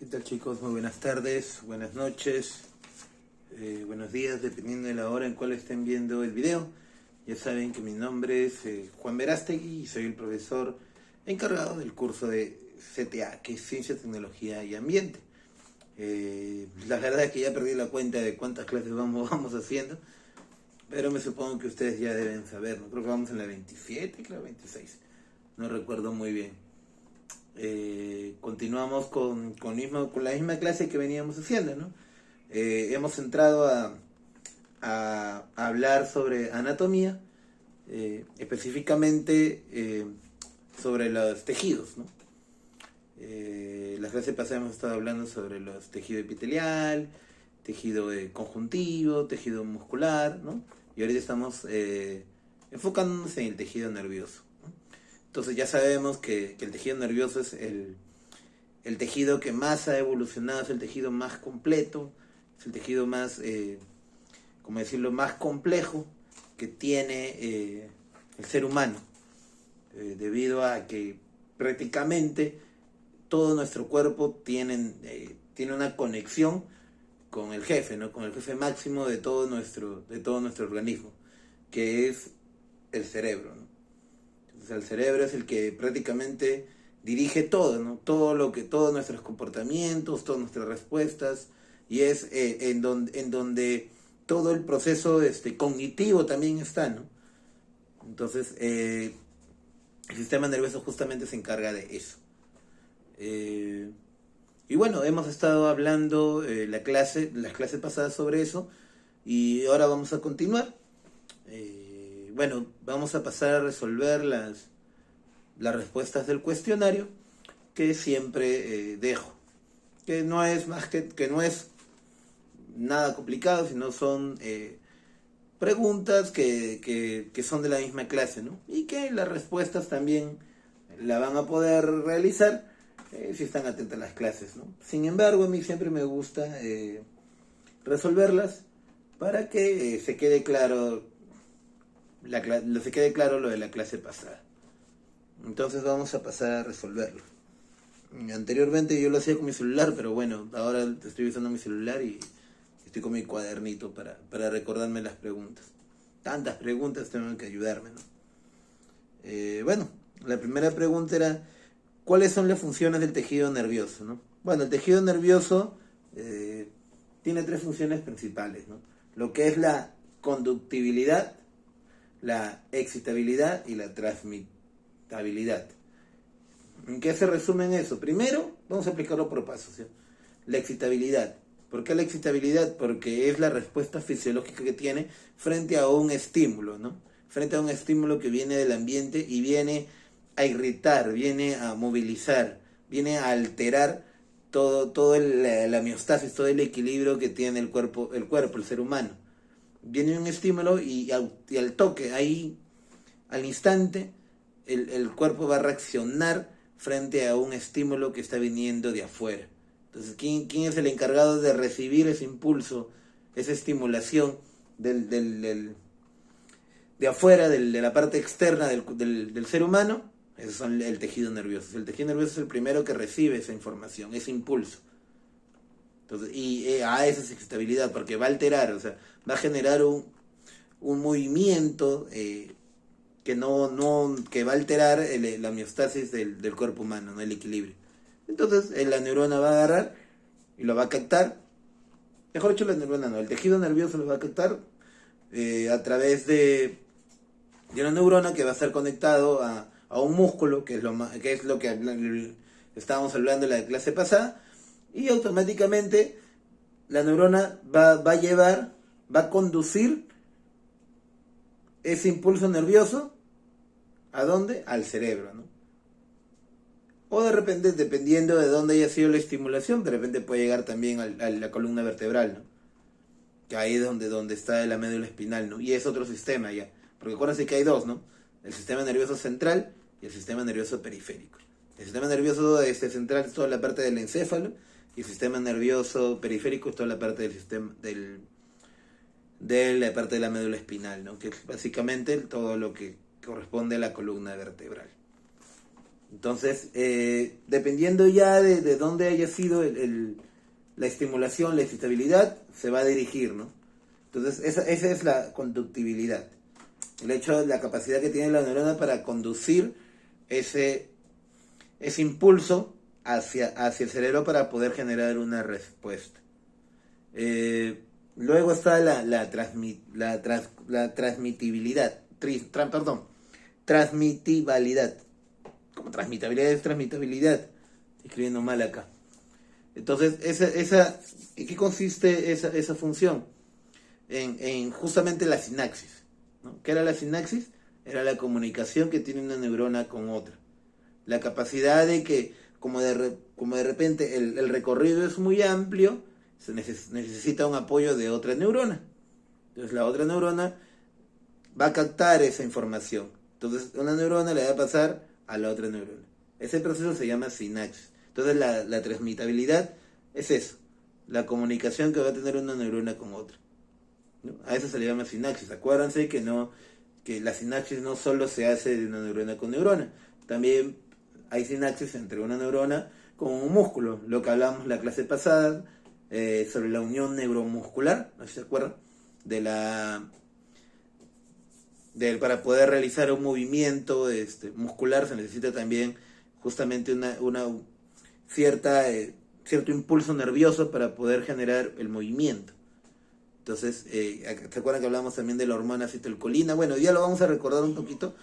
tal, chicos? Muy buenas tardes, buenas noches, buenos días, dependiendo de la hora en cual estén viendo el video. Ya saben que mi nombre es Juan Verástegui y soy el profesor encargado del curso de CTA, que es Ciencia, Tecnología y Ambiente. La verdad es que ya perdí la cuenta de cuántas clases vamos haciendo, pero me supongo que ustedes ya deben saber, ¿no? Creo que vamos en la 27, creo 26, no recuerdo muy bien. Continuamos con la misma clase que veníamos haciendo, ¿no? Hemos entrado a hablar sobre anatomía, específicamente sobre los tejidos, ¿no? La clase pasada hemos estado hablando sobre los tejido epitelial, tejido conjuntivo, tejido muscular, ¿no? Y ahorita estamos enfocándonos en el tejido nervioso. Entonces ya sabemos que el tejido nervioso es el tejido que más ha evolucionado, es el tejido más completo, es el tejido más, como decirlo, más complejo que tiene el ser humano, debido a que prácticamente todo nuestro cuerpo tiene una conexión con el jefe, ¿no? Con el jefe máximo de todo nuestro organismo, que es el cerebro, ¿no? El cerebro es el que prácticamente dirige todo, ¿no? Todos nuestros comportamientos, todas nuestras respuestas, y es en donde todo el proceso cognitivo también está, ¿no? Entonces, el sistema nervioso justamente se encarga de eso. Y bueno, hemos estado hablando las clases pasadas sobre eso, y ahora vamos a continuar. Bueno, vamos a pasar a resolver las respuestas del cuestionario que siempre dejo, que no es no es nada complicado, sino son preguntas que son de la misma clase, ¿no? Y que las respuestas también la van a poder realizar si están atentos a las clases, ¿no? Sin embargo, a mí siempre me gusta resolverlas para que se quede claro lo de la clase pasada. Entonces vamos a pasar a resolverlo. Anteriormente yo lo hacía con mi celular, pero bueno, ahora estoy usando mi celular y estoy con mi cuadernito para recordarme las preguntas. Tantas preguntas, tengo que ayudarme, ¿no? Bueno, la primera pregunta era: ¿cuáles son las funciones del tejido nervioso, ¿no? Bueno, el tejido nervioso tiene tres funciones principales, ¿no? Lo que es la conductibilidad, la excitabilidad y la transmitabilidad. ¿En qué se resume eso? Primero, vamos a explicarlo por pasos, ¿sí? La excitabilidad. ¿Por qué la excitabilidad? Porque es la respuesta fisiológica que tiene frente a un estímulo, ¿no? Frente a un estímulo que viene del ambiente y viene a irritar, viene a movilizar, viene a alterar todo la homeostasis, todo el equilibrio que tiene el cuerpo, el ser humano. Viene un estímulo y al toque, ahí, al instante, el cuerpo va a reaccionar frente a un estímulo que está viniendo de afuera. Entonces, ¿quién es el encargado de recibir ese impulso, esa estimulación de afuera, de la parte externa del ser humano? Esos son el tejido nervioso. El tejido nervioso es el primero que recibe esa información, ese impulso. Entonces, esa es excitabilidad, porque va a alterar, o sea, va a generar un movimiento que va a alterar la homeostasis del cuerpo humano, ¿no? El equilibrio. Entonces, la neurona va a agarrar y lo va a captar. Mejor dicho, la neurona no, el tejido nervioso lo va a captar a través de una neurona que va a estar conectado a un músculo, que es lo que estábamos hablando en la clase pasada, y automáticamente la neurona va a conducir ese impulso nervioso ¿a dónde? Al cerebro, ¿no? O de repente, dependiendo de dónde haya sido la estimulación, de repente puede llegar también a la columna vertebral, ¿no? Que ahí es donde está la médula espinal, ¿no? Y es otro sistema ya. Porque acuérdense que hay dos, ¿no? El sistema nervioso central y el sistema nervioso periférico. El sistema nervioso central es toda la parte del encéfalo, y el sistema nervioso periférico es toda la parte de la parte de la médula espinal, ¿no? Que es básicamente todo lo que corresponde a la columna vertebral. Entonces, dependiendo ya de dónde haya sido la estimulación, la excitabilidad, se va a dirigir, ¿no? Entonces, esa es la conductibilidad. El hecho, la capacidad que tiene la neurona para conducir ese impulso hacia el cerebro para poder generar una respuesta. Luego está la transmitibilidad. Transmitibilidad. Como transmitabilidad es transmitabilidad. Estoy escribiendo mal acá. Entonces, ¿en qué consiste esa función? En justamente la sinapsis, ¿no? ¿Qué era la sinapsis? Era la comunicación que tiene una neurona con otra. La capacidad de que, como de repente el recorrido es muy amplio, se necesita un apoyo de otra neurona. Entonces la otra neurona va a captar esa información. Entonces una neurona le va a pasar a la otra neurona. Ese proceso se llama sinapsis. Entonces la transmitabilidad es eso, la comunicación que va a tener una neurona con otra, ¿no? A eso se le llama sinapsis. Acuérdense que la sinapsis no solo se hace de una neurona con neurona, también hay sinapsis entre una neurona con un músculo, lo que hablamos la clase pasada sobre la unión neuromuscular, no sé si se acuerdan, para poder realizar un movimiento muscular se necesita también justamente una cierto impulso nervioso para poder generar el movimiento. Entonces, ¿se acuerdan que hablamos también de la hormona acetilcolina? Bueno, ya lo vamos a recordar un poquito,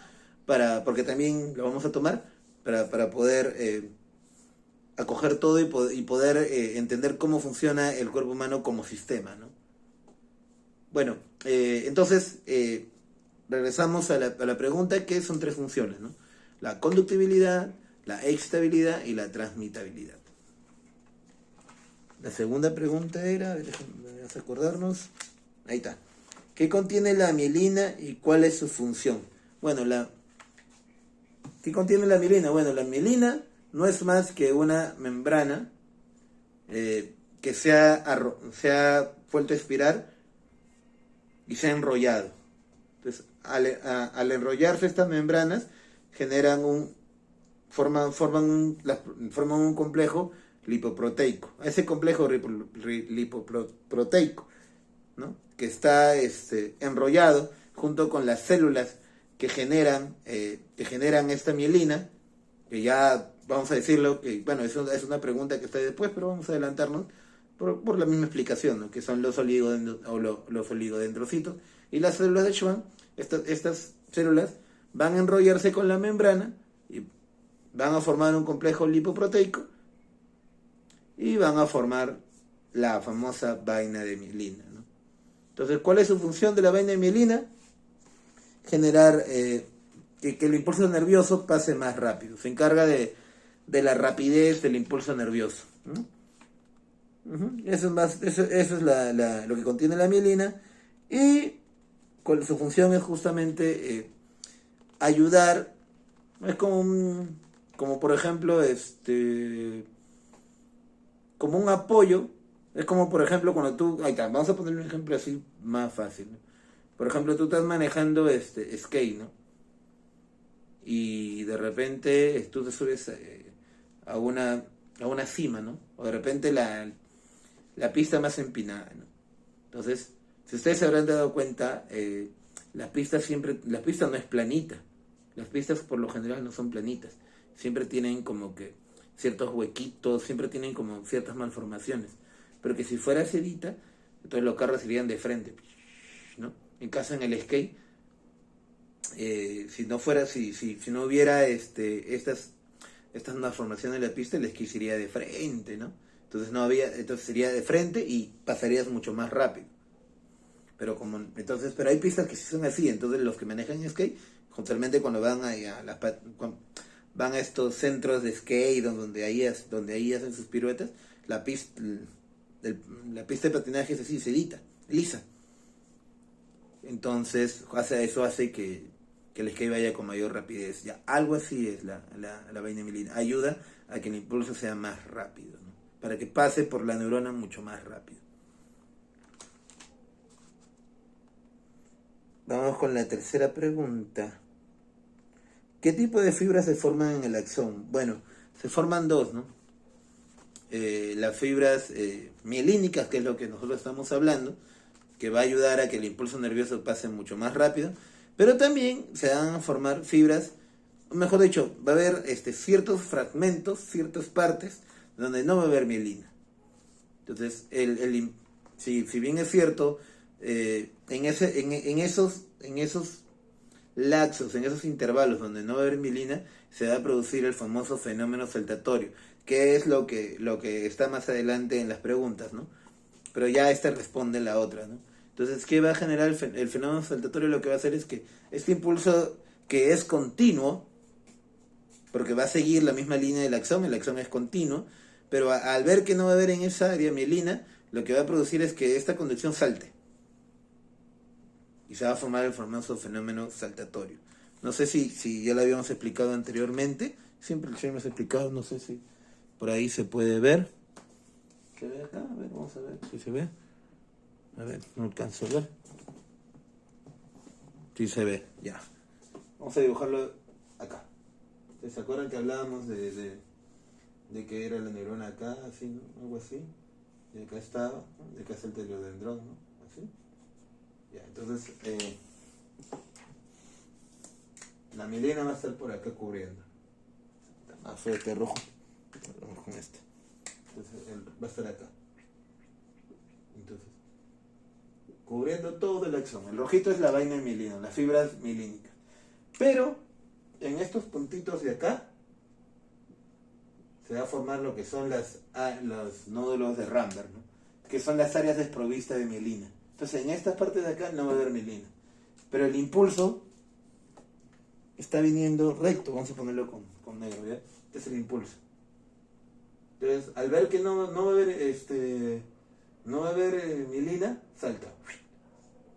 porque también lo vamos a tomar para poder acoger todo y poder entender cómo funciona el cuerpo humano como sistema, ¿no? Bueno, entonces, regresamos a la pregunta, que son tres funciones, ¿no? La conductibilidad, la excitabilidad y la transmitabilidad. La segunda pregunta era, déjenme acordarnos, ahí está. ¿Qué contiene la mielina y cuál es su función? Bueno, ¿qué contiene la mielina? Bueno, la mielina no es más que una membrana que se ha vuelto a expirar y se ha enrollado. Entonces, al enrollarse estas membranas, forman un complejo lipoproteico. Ese complejo lipoproteico, ¿no? Que está enrollado junto con las células que generan esta mielina, que ya vamos a decirlo, que bueno, eso es una pregunta que está después, pero vamos a adelantarnos por la misma explicación, ¿no? Que son los oligodendrocitos y las células de Schwann. Estas células van a enrollarse con la membrana y van a formar un complejo lipoproteico y van a formar la famosa vaina de mielina, ¿no? Entonces, ¿cuál es su función de la vaina de mielina? Generar que el impulso nervioso pase más rápido. Se encarga de la rapidez del impulso nervioso, ¿no? Eso es lo que contiene la mielina. Y su función es justamente ayudar. Es como por ejemplo, como un apoyo. Es como por ejemplo cuando tú, ahí está, vamos a poner un ejemplo así más fácil, ¿no? Por ejemplo, tú estás manejando skate, ¿no? Y de repente tú te subes a una cima, ¿no? O de repente la pista más empinada, ¿no? Entonces, si ustedes se habrán dado cuenta, la pista no es planita. Las pistas por lo general no son planitas. Siempre tienen como que ciertos huequitos, siempre tienen como ciertas malformaciones. Pero que si fuera sedita, entonces los carros irían de frente, ¿no? En caso en el skate, si no hubiera estas malformaciones en la pista, el skate iría de frente, ¿no? Entonces sería de frente y pasarías mucho más rápido. Pero hay pistas que sí son así. Entonces los que manejan skate, justamente cuando van van a estos centros de skate donde ahí hacen sus piruetas, la pista de patinaje es así, sedita, lisa. Entonces eso hace que el skate vaya con mayor rapidez. Ya, algo así es la vaina mielina. Ayuda a que el impulso sea más rápido, ¿no? Para que pase por la neurona mucho más rápido. Vamos con la tercera pregunta. ¿Qué tipo de fibras se forman en el axón? Bueno, se forman dos, ¿no? Las fibras mielínicas, que es lo que nosotros estamos hablando, que va a ayudar a que el impulso nervioso pase mucho más rápido, pero también se van a formar fibras, mejor dicho, va a haber ciertos fragmentos, ciertas partes, donde no va a haber mielina. Entonces, si bien es cierto, en esos lapsos, en esos intervalos donde no va a haber mielina, se va a producir el famoso fenómeno saltatorio, que es lo que está más adelante en las preguntas, ¿no? Pero ya responde la otra, ¿no? Entonces, ¿qué va a generar el fenómeno saltatorio? Lo que va a hacer es que este impulso que es continuo, porque va a seguir la misma línea del axón, el axón es continuo, pero al ver que no va a haber en esa área mielina, lo que va a producir es que esta conducción salte. Y se va a formar el famoso fenómeno saltatorio. No sé si ya lo habíamos explicado anteriormente, siempre lo hemos explicado, no sé si por ahí se puede ver. ¿Se ve acá? A ver, vamos a ver si se ve. A ver, no alcanzo a ver. Sí se ve, ya. Vamos a dibujarlo acá. ¿Se acuerdan que hablábamos de que era la neurona acá, así, ¿no? Algo así? Y acá estaba, ¿no? Y acá es el teleodendrón, ¿no? Así. Ya, entonces, la mielina va a estar por acá cubriendo. Está más feo este rojo. Vamos con este. Entonces, va a estar acá. Entonces, cubriendo todo el axón. El rojito es la vaina de mielina, las fibras mielínicas. Pero, en estos puntitos de acá, se va a formar lo que son los nódulos de Ramberg, ¿no? Que son las áreas desprovistas de mielina. Entonces, en estas partes de acá no va a haber mielina. Pero el impulso está viniendo recto. Vamos a ponerlo con negro, ¿ya? Este es el impulso. Entonces, al ver que no va a haber mielina, salta.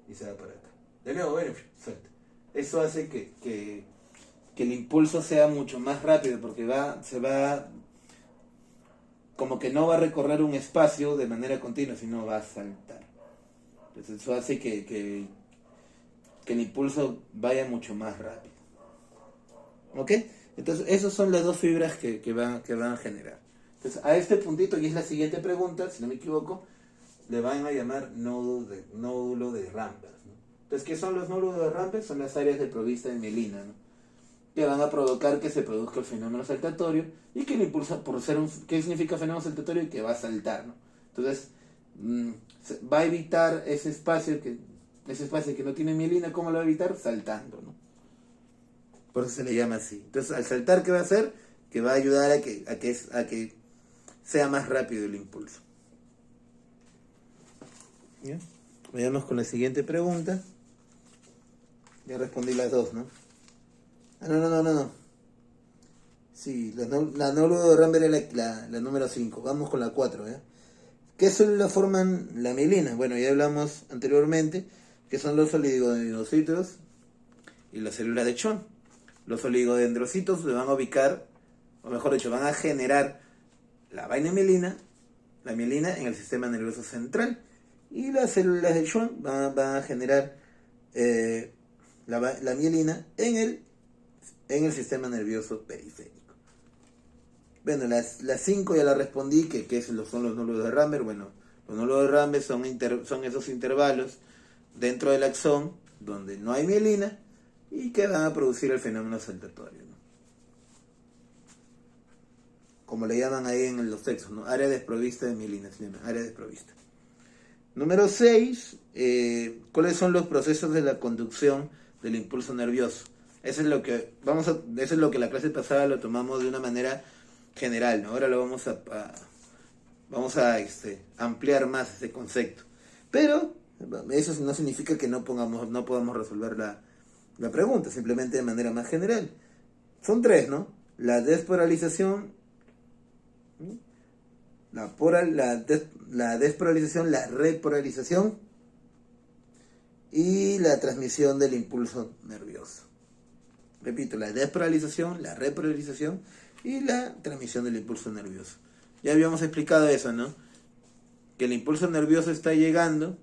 Y se va para acá. De nuevo, salta. Eso hace que el impulso sea mucho más rápido, porque como que no va a recorrer un espacio de manera continua, sino va a saltar. Entonces eso hace que el impulso vaya mucho más rápido. ¿Ok? Entonces esas son las dos fibras que van a generar. Entonces a este puntito, y es la siguiente pregunta, si no me equivoco, le van a llamar nódulo de Ramberg, ¿no? Entonces, ¿qué son los nódulos de Ramberg? Son las áreas desprovistas de mielina, ¿no? Que van a provocar que se produzca el fenómeno saltatorio y que el impulso, ¿qué significa fenómeno saltatorio? Y que va a saltar, ¿no? Entonces, va a evitar ese espacio que no tiene mielina. ¿Cómo lo va a evitar? Saltando, ¿no? Por eso se le llama así. Entonces, al saltar, ¿qué va a hacer? Que va a ayudar a que sea más rápido el impulso. ¿Ya? Vayamos con la siguiente pregunta. Ya respondí las dos, ¿no? No. Sí, la nódulo de Ramberg es la número 5. Vamos con la 4, ¿eh? ¿Qué células forman la mielina? Bueno, ya hablamos anteriormente que son los oligodendrocitos y las células de Schwann. Los oligodendrocitos se van a ubicar, o mejor dicho, van a generar la vaina mielina, la mielina en el sistema nervioso central. Y las células de Schwann van a generar la mielina en el sistema nervioso periférico. Bueno, las 5 ya las respondí, que son los nódulos de Ramberg. Bueno, los nódulos de Ramberg son esos intervalos dentro del axón donde no hay mielina y que van a producir el fenómeno saltatorio, ¿no? Como le llaman ahí en los textos, ¿no? Área desprovista de mielina, se llama, área desprovista. Número 6, ¿cuáles son los procesos de la conducción del impulso nervioso? Eso es lo que la clase pasada lo tomamos de una manera general, ¿no? Ahora lo vamos a ampliar más ese concepto. Pero eso no significa que no podamos resolver la pregunta, simplemente de manera más general. Son 3, ¿no? La despolarización, la despolarización, la repolarización y la transmisión del impulso nervioso. Repito, la despolarización, la repolarización y la transmisión del impulso nervioso. Ya habíamos explicado eso, ¿no? Que el impulso nervioso está llegando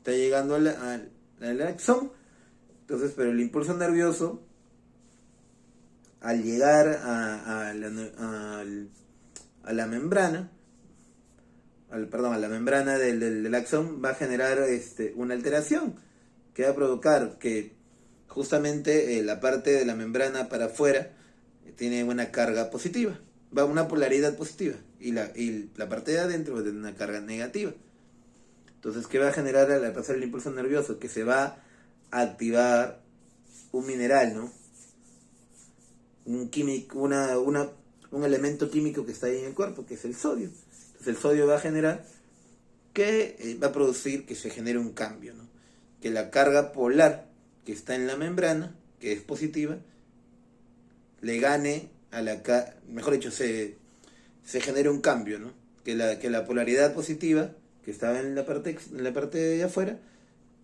al axón. Entonces, pero el impulso nervioso al llegar a la membrana, a la membrana del axón, va a generar una alteración que va a provocar que justamente la parte de la membrana para afuera tiene una carga positiva, va una polaridad positiva, y la parte de adentro va a tener una carga negativa. Entonces, ¿qué va a generar al pasar el impulso nervioso? Que se va a activar un mineral, ¿no? Un químico, un elemento químico que está ahí en el cuerpo, que es el sodio. Entonces el sodio va a generar que va a producir que se genere un cambio, ¿no? Que la carga polar que está en la membrana, que es positiva, le gane a mejor dicho, se genere un cambio, ¿no? Que la polaridad positiva que estaba en la parte de afuera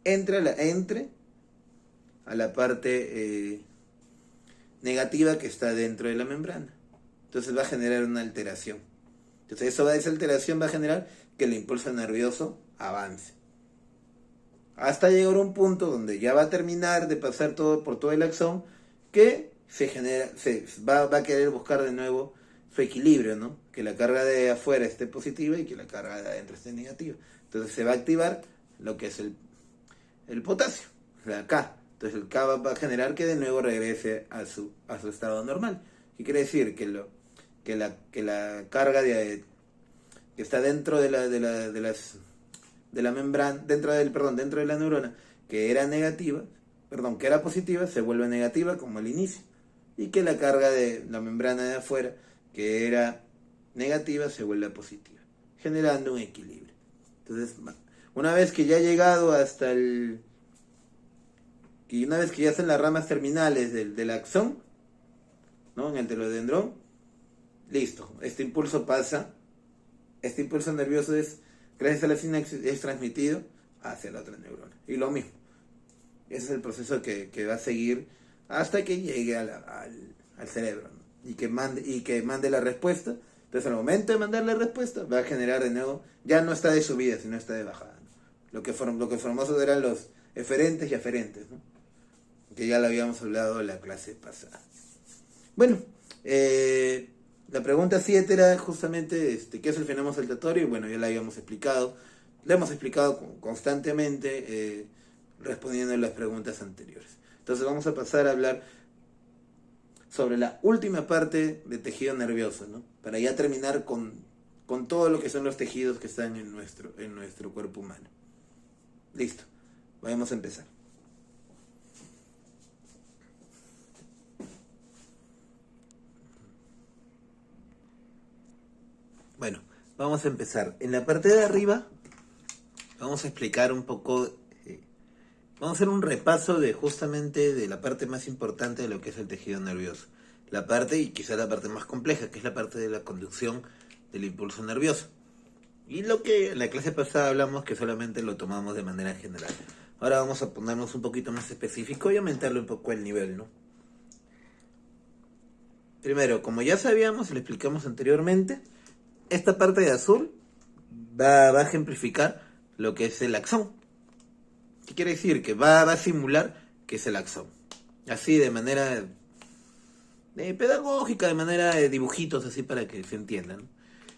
entre a la parte negativa que está dentro de la membrana. Entonces va a generar una alteración. Entonces esa alteración va a generar que el impulso nervioso avance. Hasta llegar a un punto donde ya va a terminar de pasar por todo el axón, que va a querer buscar de nuevo su equilibrio, ¿no? Que la carga de afuera esté positiva y que la carga de adentro esté negativa. Entonces se va a activar lo que es el potasio, la K. Entonces el K va a generar que de nuevo regrese a su estado normal. ¿Qué quiere decir? Que la carga que está dentro de la membrana, dentro de la neurona, que era negativa, que era positiva, se vuelve negativa como al inicio. Y que la carga de la membrana de afuera, que era negativa, se vuelve positiva, generando un equilibrio. Entonces, una vez que ya ha llegado y una vez que ya están las ramas terminales del axón, ¿no? En el telodendrón, listo, este impulso nervioso gracias a la sinapsis, es transmitido hacia la otra neurona. Y lo mismo, ese es el proceso que va a seguir hasta que llegue al cerebro, ¿no? y que mande la respuesta. Entonces al momento de mandar la respuesta va a generar de nuevo, ya no está de subida, sino está de bajada, ¿no? Lo que formosos eran los eferentes y aferentes, ¿no? Que ya lo habíamos hablado en la clase pasada. Bueno, la pregunta 7 era justamente qué es el fenómeno saltatorio, y bueno, ya la habíamos explicado. La hemos explicado constantemente respondiendo a las preguntas anteriores. Entonces vamos a pasar a hablar sobre la última parte de tejido nervioso, ¿no? Para ya terminar con todo lo que son los tejidos que están en nuestro cuerpo humano. Listo, vamos a empezar. Bueno, vamos a empezar. En la parte de arriba vamos a explicar un poco, vamos a hacer un repaso justamente de la parte más importante de lo que es el tejido nervioso. La parte, y quizá la parte más compleja, que es la parte de la conducción del impulso nervioso. Y lo que en la clase pasada hablamos que solamente lo tomamos de manera general. Ahora vamos a ponernos un poquito más específico y aumentarle un poco el nivel, ¿no? Primero, como ya sabíamos y lo explicamos anteriormente, esta parte de azul va a ejemplificar lo que es el axón. ¿Qué quiere decir? Que va a simular que es el axón. Así de manera pedagógica, de manera de dibujitos, así para que se entiendan.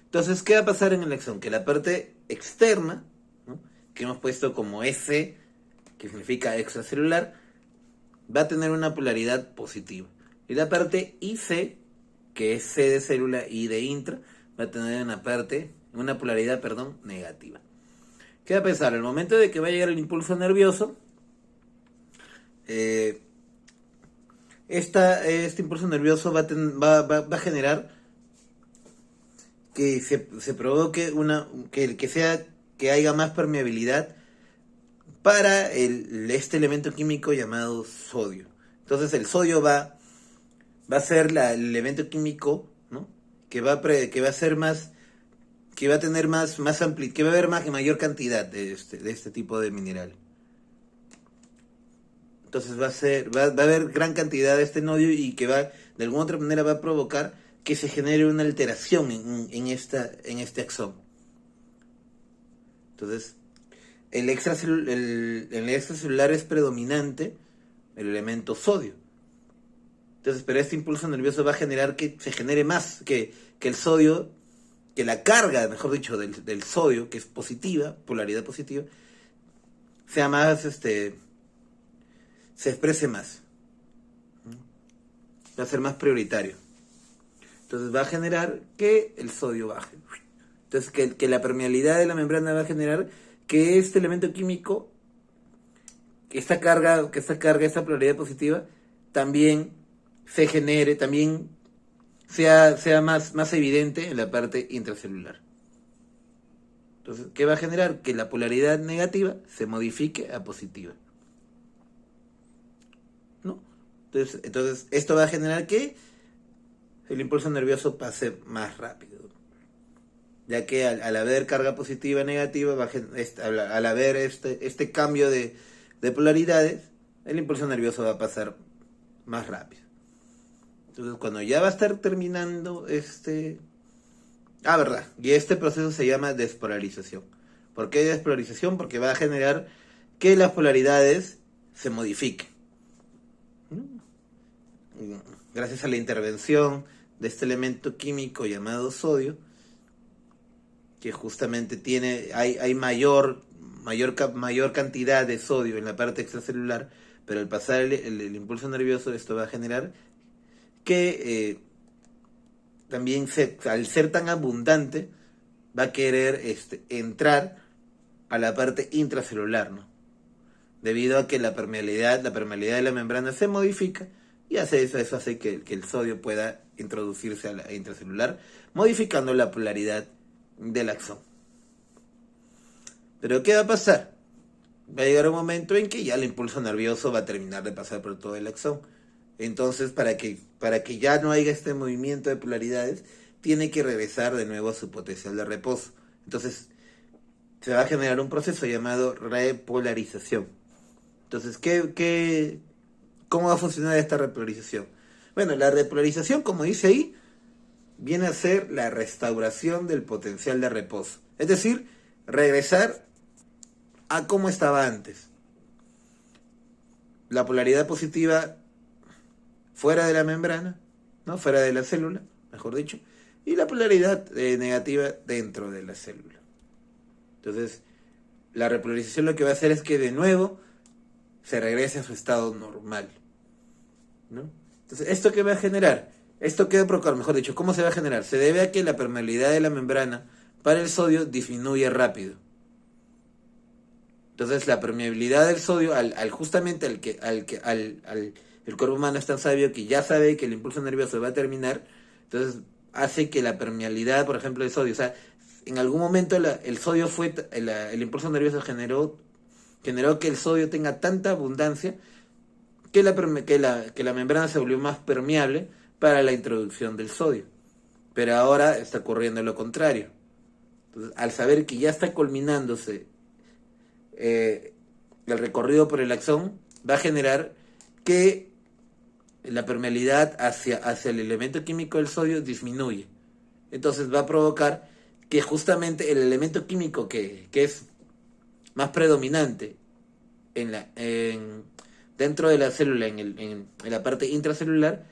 Entonces, ¿qué va a pasar en el axón? Que la parte externa, ¿no? Que hemos puesto como S, que significa extracelular, va a tener una polaridad positiva. Y la parte IC, que es C de célula y de intra, va a tener una polaridad negativa. ¿Qué va a pasar? Al momento de que va a llegar el impulso nervioso, este impulso nervioso va a generar que se provoque que haya más permeabilidad para este elemento químico llamado sodio. Entonces el sodio va a ser el elemento químico, ¿no? que va a ser más, que va a tener que va a haber mayor cantidad de este tipo de mineral. Entonces va a haber gran cantidad de este nodio y que de alguna otra manera va a provocar que se genere una alteración en este axón. Entonces, el extracelular es predominante el elemento sodio. Entonces, pero este impulso nervioso va a generar que se genere más, que el sodio, que la carga, mejor dicho, del sodio, que es positiva, polaridad positiva, sea más, se exprese más. Va a ser más prioritario. Entonces va a generar que el sodio baje. Entonces que la permeabilidad de la membrana va a generar que este elemento químico, que esta carga, esta polaridad positiva, también se genere, también sea más evidente en la parte intracelular. Entonces, ¿qué va a generar? Que la polaridad negativa se modifique a positiva. ¿No? Entonces esto va a generar que el impulso nervioso pase más rápido. Ya que al haber carga positiva y negativa, al haber este cambio de polaridades, el impulso nervioso va a pasar más rápido. Entonces, cuando ya va a estar terminando verdad, y este proceso se llama despolarización. ¿Por qué despolarización? Porque va a generar que las polaridades se modifiquen. Gracias a la intervención de este elemento químico llamado sodio, que justamente hay mayor cantidad de sodio en la parte extracelular, pero al pasar el impulso nervioso, esto va a generar que también al ser tan abundante, va a querer entrar a la parte intracelular, ¿no? Debido a que la permeabilidad de la membrana se modifica, y eso hace que el sodio pueda introducirse a la intracelular, modificando la polaridad del axón. Pero ¿qué va a pasar? Va a llegar un momento en que ya el impulso nervioso va a terminar de pasar por todo el axón. Entonces, para que ya no haya este movimiento de polaridades, tiene que regresar de nuevo a su potencial de reposo. Entonces, se va a generar un proceso llamado repolarización. Entonces, ¿cómo va a funcionar esta repolarización? Bueno, la repolarización, como dice ahí, viene a ser la restauración del potencial de reposo. Es decir, regresar a como estaba antes. La polaridad positiva fuera de la membrana, ¿no? Fuera de la célula, mejor dicho, y la polaridad negativa dentro de la célula. Entonces, la repolarización lo que va a hacer es que de nuevo se regrese a su estado normal, ¿no? Entonces, ¿esto qué va a generar? Esto qué va a provocar, mejor dicho, ¿cómo se va a generar? Se debe a que la permeabilidad de la membrana para el sodio disminuye rápido. Entonces, la permeabilidad del sodio, justamente el cuerpo humano es tan sabio que ya sabe que el impulso nervioso va a terminar, entonces hace que la permeabilidad, por ejemplo, del sodio, o sea, en algún momento el sodio el impulso nervioso generó que el sodio tenga tanta abundancia que la membrana se volvió más permeable para la introducción del sodio. Pero ahora está ocurriendo lo contrario. Entonces, al saber que ya está culminándose el recorrido por el axón, va a generar que la permeabilidad hacia el elemento químico del sodio disminuye. Entonces va a provocar que justamente el elemento químico que es más predominante dentro de la célula, en la parte intracelular,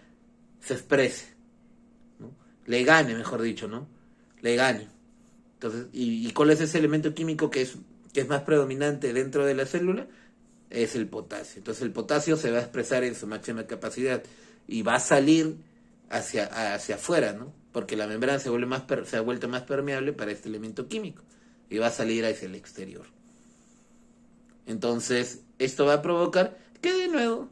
se exprese, ¿no? Le gane, mejor dicho, ¿no? Le gane. Entonces, ¿y cuál es ese elemento químico que es más predominante dentro de la célula? Es el potasio. Entonces el potasio se va a expresar en su máxima capacidad y va a salir hacia afuera, ¿no? Porque la membrana se ha vuelto más permeable para este elemento químico y va a salir hacia el exterior. Entonces, esto va a provocar que de nuevo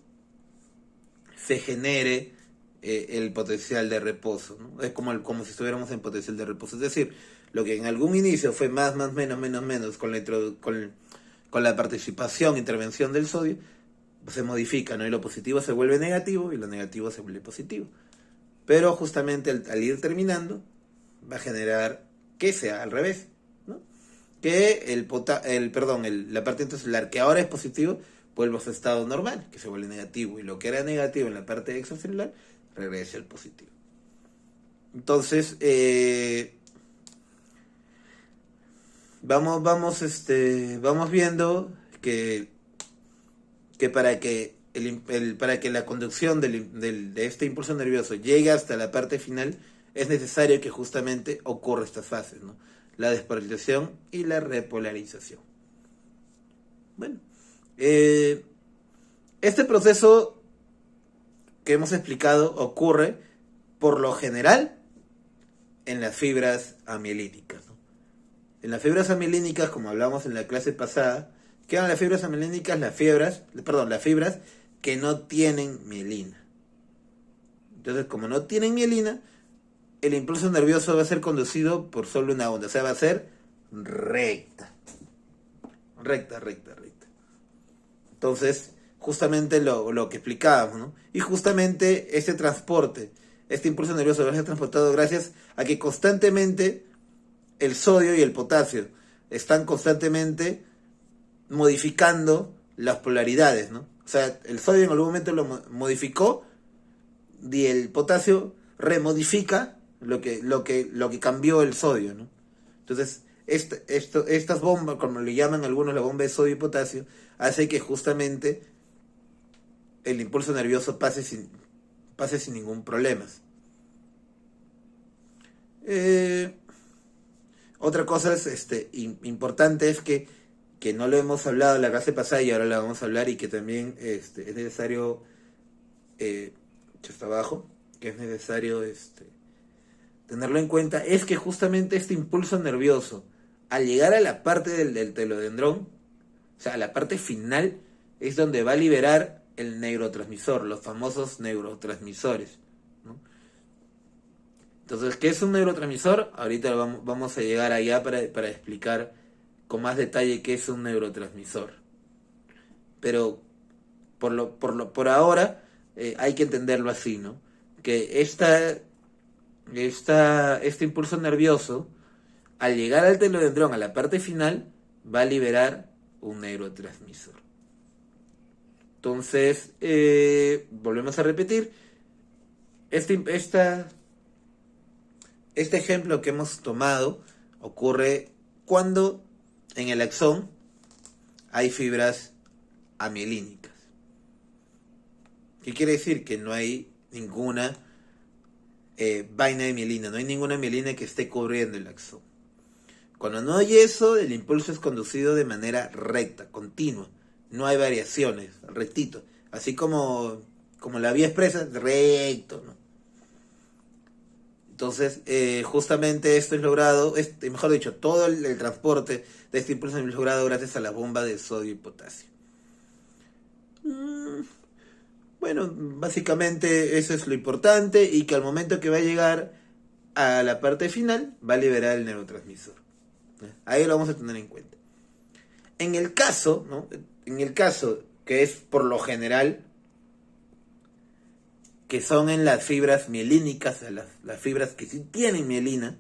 se genere el potencial de reposo, ¿no? Es como si estuviéramos en potencial de reposo. Es decir, lo que en algún inicio fue más, menos, con la participación, intervención del sodio, se modifica, ¿no? Y lo positivo se vuelve negativo y lo negativo se vuelve positivo. Pero justamente al ir terminando, va a generar que sea al revés, ¿no? Que la parte intracelular, que ahora es positivo, vuelve a su estado normal, que se vuelve negativo. Y lo que era negativo en la parte extracelular, regresa al positivo. Entonces, vamos viendo que para que para que la conducción de este impulso nervioso llegue hasta la parte final, es necesario que justamente ocurra estas fases, ¿no? La despolarización y la repolarización. Bueno, este proceso que hemos explicado ocurre por lo general en las fibras amielínicas, ¿no? En las fibras amielínicas, como hablamos en la clase pasada, ¿qué eran las fibras amielínicas? Las fibras que no tienen mielina. Entonces, como no tienen mielina, el impulso nervioso va a ser conducido por solo una onda, o sea, va a ser recta. Recta. Entonces, justamente lo que explicábamos, ¿no? Y justamente este transporte, este impulso nervioso va a ser transportado gracias a que constantemente el sodio y el potasio están constantemente modificando las polaridades, ¿no? O sea, el sodio en algún momento lo modificó y el potasio remodifica lo que cambió el sodio, ¿no? Entonces, estas bombas, como le llaman algunos la bomba de sodio y potasio, hace que justamente el impulso nervioso pase sin ningún problema. Otra cosa importante es que no lo hemos hablado en la clase pasada y ahora la vamos a hablar, y que también es necesario, hasta abajo, que es necesario tenerlo en cuenta, es que justamente este impulso nervioso, al llegar a la parte del telodendrón, o sea, a la parte final, es donde va a liberar el neurotransmisor, los famosos neurotransmisores, ¿no? Entonces, ¿qué es un neurotransmisor? Ahorita vamos a llegar allá para explicar con más detalle qué es un neurotransmisor. Pero por ahora hay que entenderlo así, ¿no? Que este impulso nervioso, al llegar al telodendrón, a la parte final, va a liberar un neurotransmisor. Entonces, volvemos a repetir, este ejemplo que hemos tomado ocurre cuando en el axón hay fibras amielínicas. ¿Qué quiere decir? Que no hay ninguna vaina de mielina, no hay ninguna mielina que esté cubriendo el axón. Cuando no hay eso, el impulso es conducido de manera recta, continua, no hay variaciones, rectito, así como la vía expresa, recto, ¿no? Entonces, justamente esto es logrado, mejor dicho, todo el transporte de este impulso es logrado gracias a la bomba de sodio y potasio. Bueno, básicamente eso es lo importante, y que al momento que va a llegar a la parte final, va a liberar el neurotransmisor. Ahí lo vamos a tener en cuenta. En el caso, ¿no? En el caso que es por lo general, que son en las fibras mielínicas, las fibras que sí tienen mielina,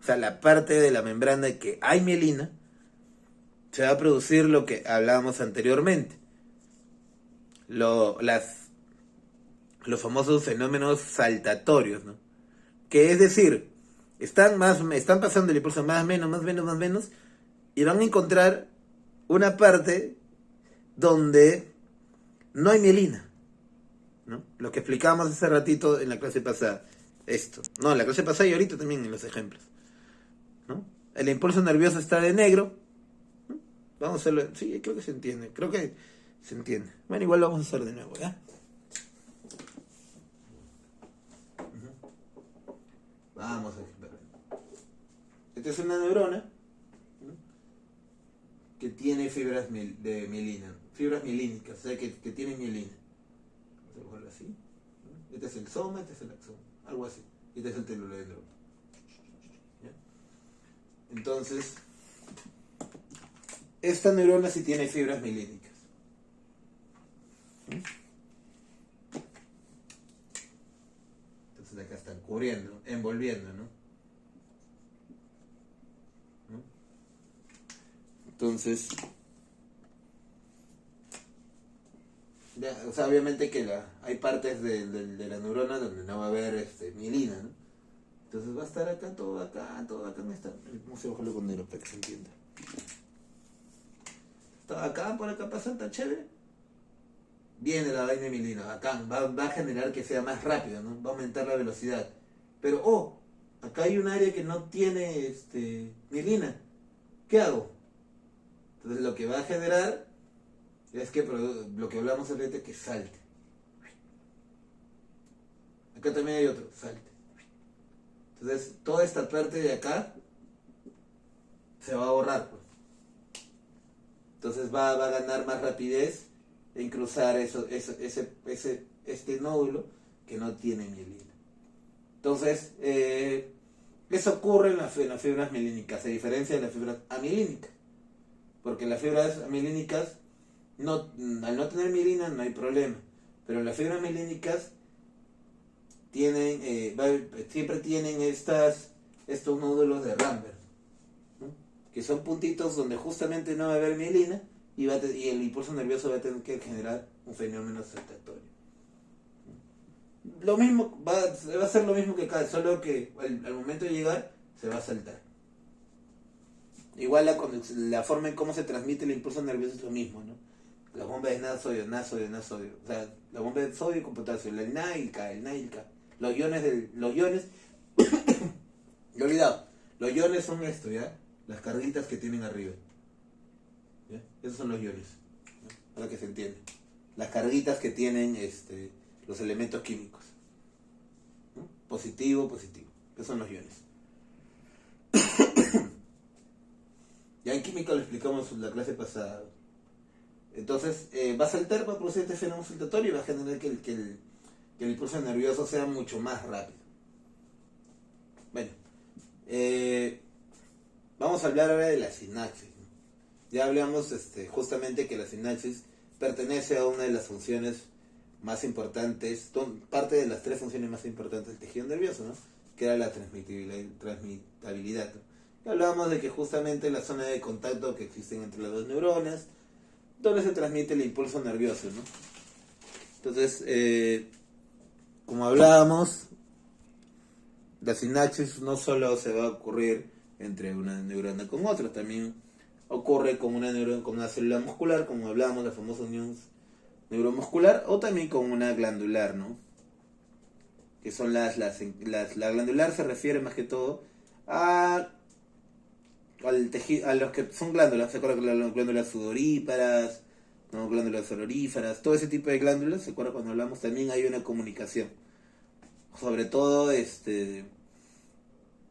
o sea, la parte de la membrana que hay mielina, se va a producir lo que hablábamos anteriormente, los famosos fenómenos saltatorios, ¿no? Que es decir, están pasando el impulso más menos, y van a encontrar una parte donde no hay mielina, ¿no? Lo que explicábamos hace ratito en la clase pasada. No, en la clase pasada y ahorita también en los ejemplos, ¿no? El impulso nervioso está de negro, ¿no? Vamos a hacerlo. Sí, creo que se entiende. Bueno, igual lo vamos a hacer de nuevo, ¿ya? Vamos a ver. Esta es una neurona, ¿no? Que tiene fibras de mielina, fibras mielínicas, o sea, que tiene mielina. Vamos a dibujarlo así, ¿no? Este es el soma, este es el axón, algo así. Y este es el telodendrón. ¿Ya? Entonces, esta neurona sí tiene fibras mielínicas. Entonces acá están cubriendo, envolviendo, ¿no? Entonces, o sea, obviamente que hay partes de la neurona donde no va a haber mielina, ¿no? Entonces va a estar acá, todo acá no está. Vamos a bajarlo con negro para que se entienda. Está acá, por acá pasa, está chévere. viene la vaina de mielina, bacán, va a generar que sea más rápido, ¿no? Va a aumentar la velocidad. Pero, acá hay un área que no tiene mielina. ¿Qué hago? Entonces lo que va a generar es que lo que hablamos ahorita, que salte. Acá también hay otro, salte. Entonces toda esta parte de acá se va a borrar, pues. Entonces va a ganar más rapidez en cruzar este nódulo que no tiene mielina. Entonces, eso ocurre en las fibras mielínicas, a diferencia de las fibras amielínicas. Porque las fibras amielínicas, al no tener mielina no hay problema. Pero las fibras mielínicas siempre tienen estos nódulos de Rambert, ¿no? Que son puntitos donde justamente no va a haber mielina y el impulso nervioso va a tener que generar un fenómeno saltatorio. Lo mismo, va a ser lo mismo que acá, solo que al momento de llegar se va a saltar. Igual la forma en cómo se transmite el impulso nervioso es lo mismo, ¿no? La bomba de nasodio. O sea, la bomba de sodio con potasio, el Na y el K. Los iones, he olvidado, los iones son esto, ¿ya? Las carguitas que tienen arriba, ¿ya? Esos son los iones, ¿no? Para que se entienda. Las carguitas que tienen los elementos químicos, ¿no? Positivo. Esos son los iones. Ya en química lo explicamos en la clase pasada. Entonces, va a saltar, va a producir este fenómeno saltatorio y va a generar que el impulso nervioso sea mucho más rápido. Bueno, vamos a hablar ahora de la sinapsis, ¿no? Ya hablamos justamente que la sinapsis pertenece a una de las funciones más importantes, parte de las 3 funciones más importantes del tejido nervioso, ¿no? Que era la transmitabilidad, ¿no? Y hablábamos de que justamente la zona de contacto que existen entre las 2 neuronas, donde se transmite el impulso nervioso, ¿no? Entonces, como hablábamos, la sinapsis no solo se va a ocurrir entre una neurona con otra, también ocurre con una célula muscular, como hablábamos, la famosa unión neuromuscular, o también con una glandular, ¿no? Que son la glandular se refiere más que todo al tejido, a los que son glándulas, ¿se acuerdan? Las glándulas sudoríparas, ¿no? Glándulas soloríferas, todo ese tipo de glándulas, ¿se acuerdan? Cuando hablamos también hay una comunicación, sobre todo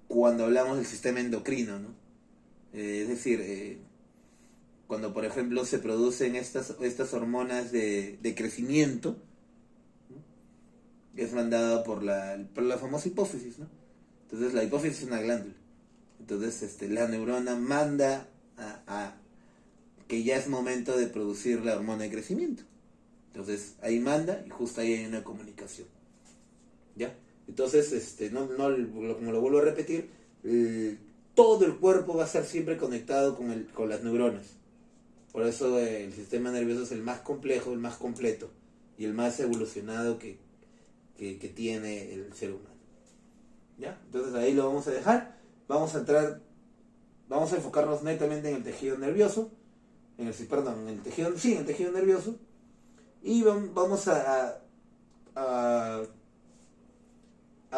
cuando hablamos del sistema endocrino, ¿no? Es decir, cuando por ejemplo se producen estas hormonas de crecimiento, ¿no? Es mandada por la famosa hipófisis, ¿no? Entonces la hipófisis es una glándula. Entonces la neurona manda a que ya es momento de producir la hormona de crecimiento. Entonces ahí manda y justo ahí hay una comunicación. ¿Ya? Entonces, como lo vuelvo a repetir, todo el cuerpo va a estar siempre conectado con las neuronas. Por eso el sistema nervioso es el más complejo, el más completo y el más evolucionado que tiene el ser humano. ¿Ya? Entonces ahí lo vamos a dejar. Vamos a enfocarnos netamente en el tejido nervioso, en el tejido nervioso, y vamos a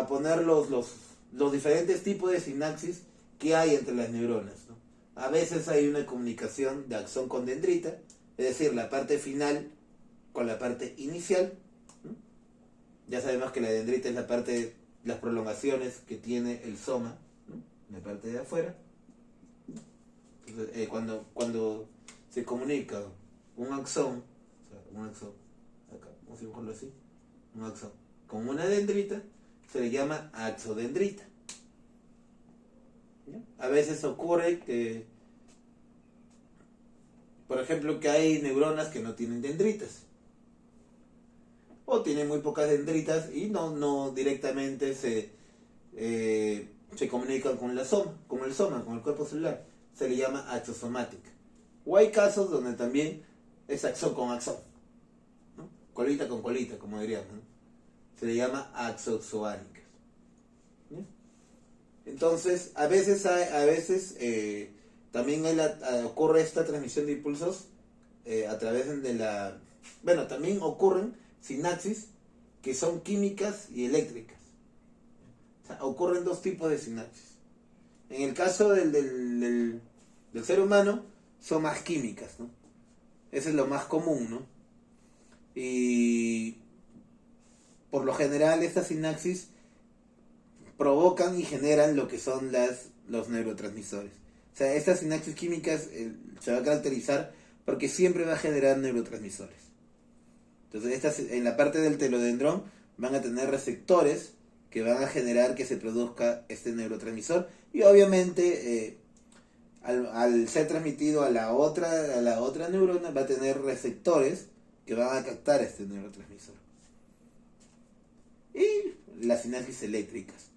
poner los diferentes tipos de sinapsis que hay entre las neuronas, ¿no? A veces hay una comunicación de axón con dendrita, es decir, la parte final con la parte inicial, ¿no? Ya sabemos que la dendrita es las prolongaciones que tiene el soma, ¿no? La parte de afuera. Entonces, cuando se comunica un axón, acá, vamos a dibujarlo así, un axón con una dendrita, se le llama axodendrita. ¿Ya? A veces ocurre que, por ejemplo, que hay neuronas que no tienen dendritas, o tienen muy pocas dendritas y no directamente se comunican con el soma, con el cuerpo celular. Se le llama axosomática. O hay casos donde también es axón con axón, ¿no? Colita con colita, como diríamos, ¿no? Se le llama axozoánicas. Entonces, a veces también ocurre esta transmisión de impulsos a través de Bueno, también ocurren sinapsis que son químicas y eléctricas. O sea, ocurren dos tipos de sinapsis. En el caso del ser humano, son más químicas, ¿no? Eso es lo más común, ¿no? Y por lo general estas sinapsis provocan y generan lo que son los neurotransmisores. O sea, estas sinapsis químicas se va a caracterizar porque siempre va a generar neurotransmisores. Entonces, estas en la parte del telodendrón van a tener receptores que van a generar que se produzca este neurotransmisor y obviamente al ser transmitido a la otra neurona va a tener receptores que van a captar este neurotransmisor. Y las sinapsis eléctricas.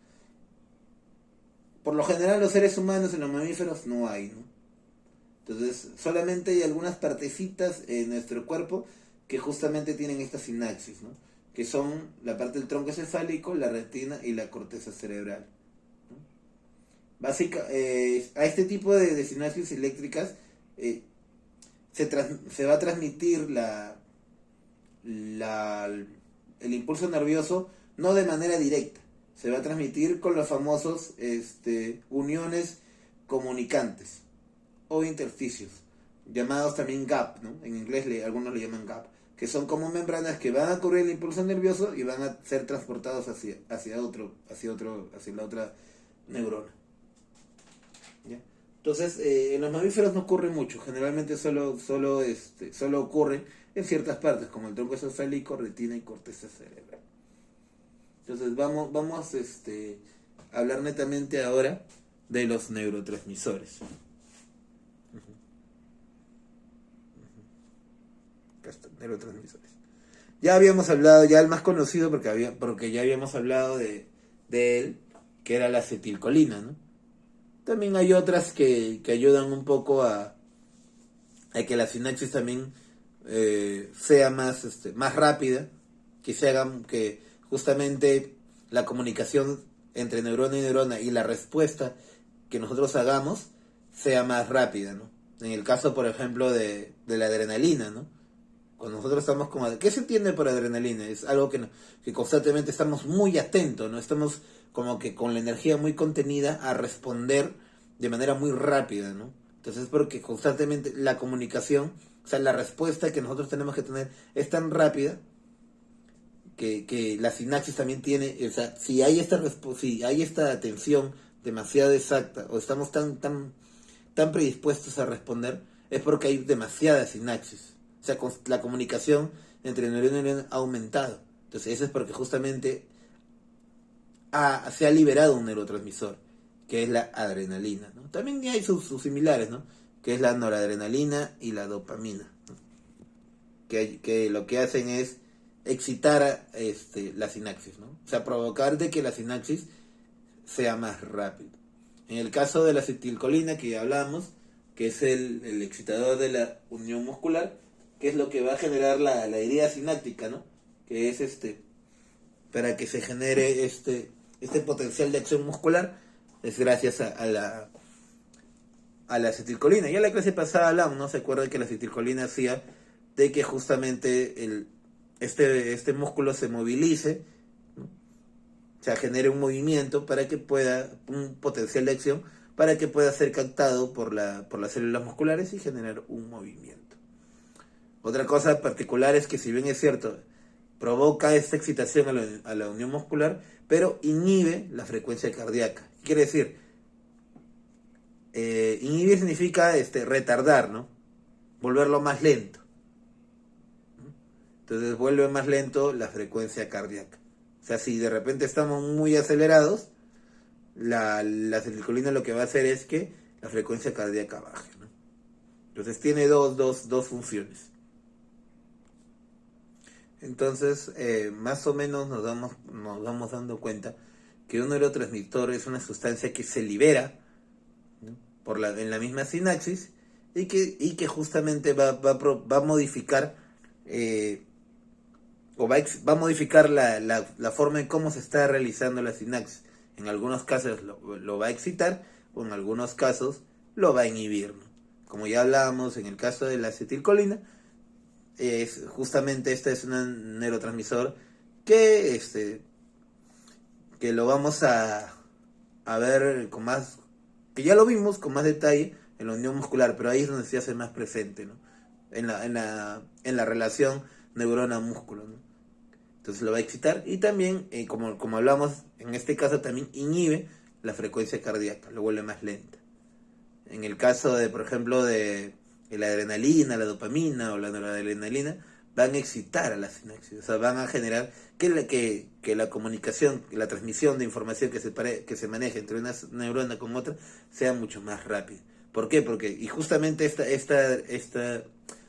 Por lo general los seres humanos en los mamíferos no hay, ¿no? Entonces solamente hay algunas partecitas en nuestro cuerpo que justamente tienen esta sinapsis, ¿no? Que son la parte del tronco encefálico, la retina y la corteza cerebral, ¿no? A este tipo de sinapsis eléctricas se va a transmitir el impulso nervioso no de manera directa, se va a transmitir con los famosos uniones comunicantes o intersticios, llamados también gap, ¿no? En inglés algunos le llaman gap, que son como membranas que van a cubrir el impulso nervioso y van a ser transportados hacia la otra neurona. ¿Ya? Entonces, en los mamíferos no ocurre mucho, generalmente solo ocurre en ciertas partes, como el tronco encefálico, retina y corteza cerebral. Entonces, vamos a hablar netamente ahora de los neurotransmisores. Neurotransmisores. Ya habíamos hablado, ya el más conocido porque ya habíamos hablado de él, que era la acetilcolina, ¿no? También hay otras que ayudan un poco a que la sinapsis también sea más rápida, que se hagan que justamente la comunicación entre neurona y neurona y la respuesta que nosotros hagamos sea más rápida, ¿no? En el caso, por ejemplo, de la adrenalina, ¿no? Cuando nosotros estamos ¿qué se entiende por adrenalina? Es algo que constantemente estamos muy atentos, ¿no? Estamos como que con la energía muy contenida a responder de manera muy rápida, ¿no? Entonces es porque constantemente la comunicación, o sea, la respuesta que nosotros tenemos que tener es tan rápida que la sinapsis también tiene, o sea, si hay esta atención demasiado exacta o estamos tan predispuestos a responder, es porque hay demasiada sinapsis. O sea, la comunicación entre neurona y neurona ha aumentado. Entonces, eso es porque justamente se ha liberado un neurotransmisor, que es la adrenalina, ¿no? También hay sus similares, ¿no? Que es la noradrenalina y la dopamina, ¿no? Que lo que hacen es excitar la sinapsis, ¿no? O sea, provocar de que la sinapsis sea más rápido. En el caso de la acetilcolina que ya hablamos, que es el excitador de la unión muscular, que es lo que va a generar la herida sináptica, ¿no? Que es para que se genere este potencial de acción muscular, es gracias a la acetilcolina. Ya en la clase pasada hablamos, ¿no? Se acuerdan que la acetilcolina hacía de que justamente este músculo se movilice, ¿no? O sea, genere un movimiento para que un potencial de acción, para que pueda ser captado por las células musculares y generar un movimiento. Otra cosa particular es que, si bien es cierto, provoca esta excitación a la unión muscular, pero inhibe la frecuencia cardíaca. Quiere decir, inhibir significa retardar, ¿no? Volverlo más lento. Entonces vuelve más lento la frecuencia cardíaca. O sea, si de repente estamos muy acelerados, la acetilcolina lo que va a hacer es que la frecuencia cardíaca baje, ¿no? Entonces tiene dos funciones. Entonces, más o menos nos vamos dando cuenta que un neurotransmisor es una sustancia que se libera, ¿no? en la misma sinapsis y que justamente va a modificar va a modificar la forma en cómo se está realizando la sinapsis. En algunos casos lo va a excitar o en algunos casos lo va a inhibir, ¿no? Como ya hablábamos en el caso de la acetilcolina, justamente este es un neurotransmisor que, que lo vamos a ver con más, que ya lo vimos con más detalle en la unión muscular, pero ahí es donde se hace más presente, ¿no? En la relación neurona-músculo, ¿no? Entonces lo va a excitar y también, como hablamos, en este caso también inhibe la frecuencia cardíaca, lo vuelve más lenta. En el caso de, por ejemplo, de la adrenalina, la dopamina o la noradrenalina, van a excitar a la sinapsis, o sea, van a generar que la comunicación, la transmisión de información que se maneja entre una neurona con otra sea mucho más rápida. ¿Por qué? Porque, y justamente esta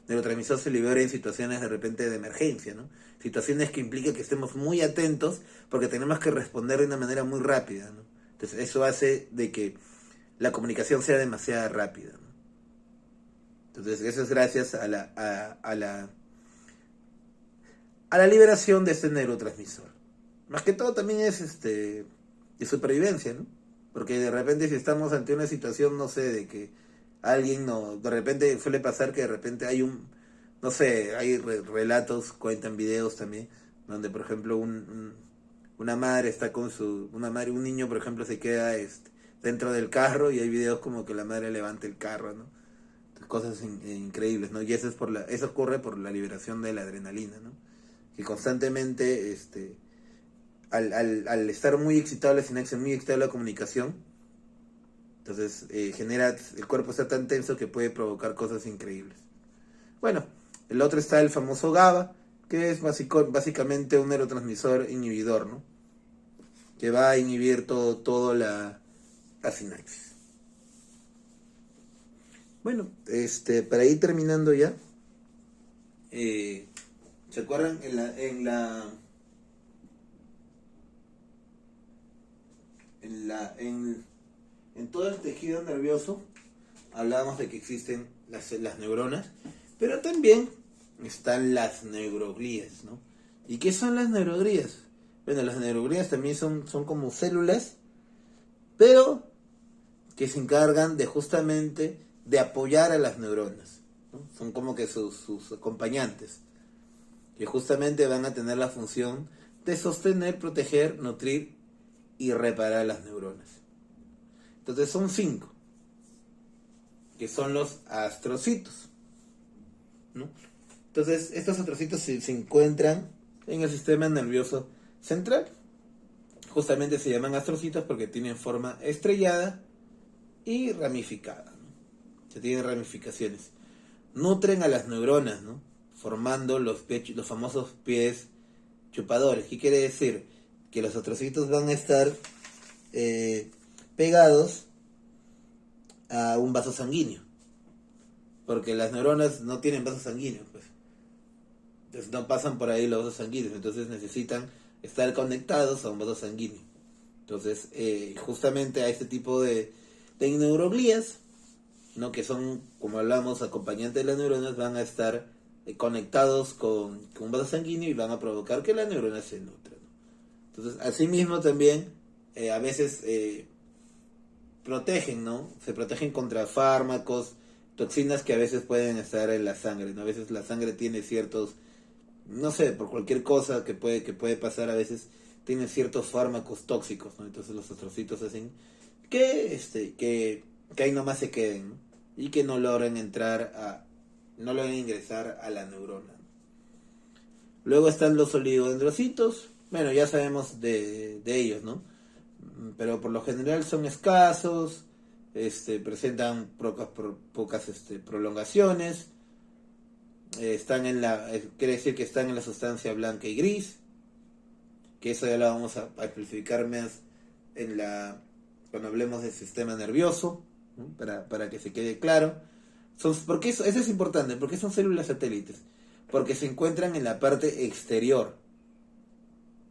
neurotransmisor se libera en situaciones de repente de emergencia, ¿no? Situaciones que implican que estemos muy atentos porque tenemos que responder de una manera muy rápida, ¿no? Entonces eso hace de que la comunicación sea demasiado rápida, ¿no? Entonces eso es gracias a la liberación de este neurotransmisor. Más que todo también es de supervivencia, ¿no? Porque de repente si estamos ante una situación, no sé, de que alguien no, de repente suele pasar que de repente hay no sé, hay relatos, cuentan videos también, donde por ejemplo una madre está con un niño por ejemplo se queda dentro del carro y hay videos como que la madre levanta el carro, ¿no? Cosas increíbles, ¿no? Y eso ocurre por la liberación de la adrenalina, ¿no? Que constantemente, al estar muy excitado la sinapsis, muy excitada la comunicación, entonces el cuerpo está tan tenso que puede provocar cosas increíbles. Bueno, el otro está el famoso GABA, que es básicamente un neurotransmisor inhibidor, ¿no? Que va a inhibir todo la sinapsis. Bueno, para ir terminando ya, ¿se acuerdan? En todo el tejido nervioso hablábamos de que existen las neuronas, pero también están las neuroglías, ¿no? ¿Y qué son las neuroglías? Bueno, las neuroglías también son como células, pero que se encargan de justamente de apoyar a las neuronas, ¿no? Son como que sus acompañantes, que justamente van a tener la función de sostener, proteger, nutrir y reparar las neuronas. Entonces son 5, que son los astrocitos, ¿no? Entonces estos astrocitos se encuentran en el sistema nervioso central. Justamente se llaman astrocitos porque tienen forma estrellada y ramificada, ¿no? Se tienen ramificaciones. Nutren a las neuronas, ¿no? Formando los famosos pies chupadores. ¿Qué quiere decir? Que los astrocitos van a estar pegados a un vaso sanguíneo, porque las neuronas no tienen vasos sanguíneos, pues. Entonces no pasan por ahí los vasos sanguíneos, entonces necesitan estar conectados a un vaso sanguíneo. Entonces, justamente a este tipo de neuroglías, ¿no? Que son, como hablamos, acompañantes de las neuronas, van a estar conectados con un vaso sanguíneo y van a provocar que la neurona se nutra, ¿no? Entonces, asimismo también, a veces protegen, ¿no? Se protegen contra fármacos, toxinas que a veces pueden estar en la sangre, ¿no? A veces la sangre tiene ciertos, no sé, por cualquier cosa que puede pasar, a veces tiene ciertos fármacos tóxicos, ¿no? Entonces los astrocitos hacen que ahí nomás se queden, ¿no? Y que no logren ingresar a la neurona. Luego están los oligodendrocitos, bueno, ya sabemos de ellos, ¿no? Pero por lo general son escasos, presentan pocas prolongaciones, quiere decir que están en la sustancia blanca y gris, que eso ya lo vamos a explicar más cuando hablemos del sistema nervioso, ¿no? Para que se quede claro. Porque eso es importante, porque son células satélites, porque se encuentran en la parte exterior.